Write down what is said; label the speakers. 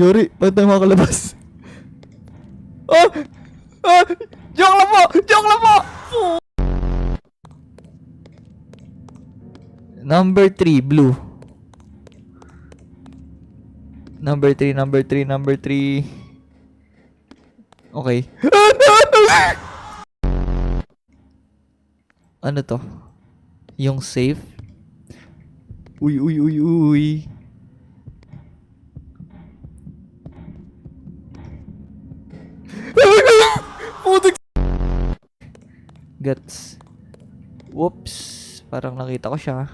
Speaker 1: Yori, paano tayo makakalabas? Ah! Ah! Joke lang po! Joke lang po! Number 3, blue. Number 3, number 3, number 3. Okay. Ano to? Yung safe? Uy, uy, uy, uy. Putik. Guts. Whoops. Parang nakita ko siya.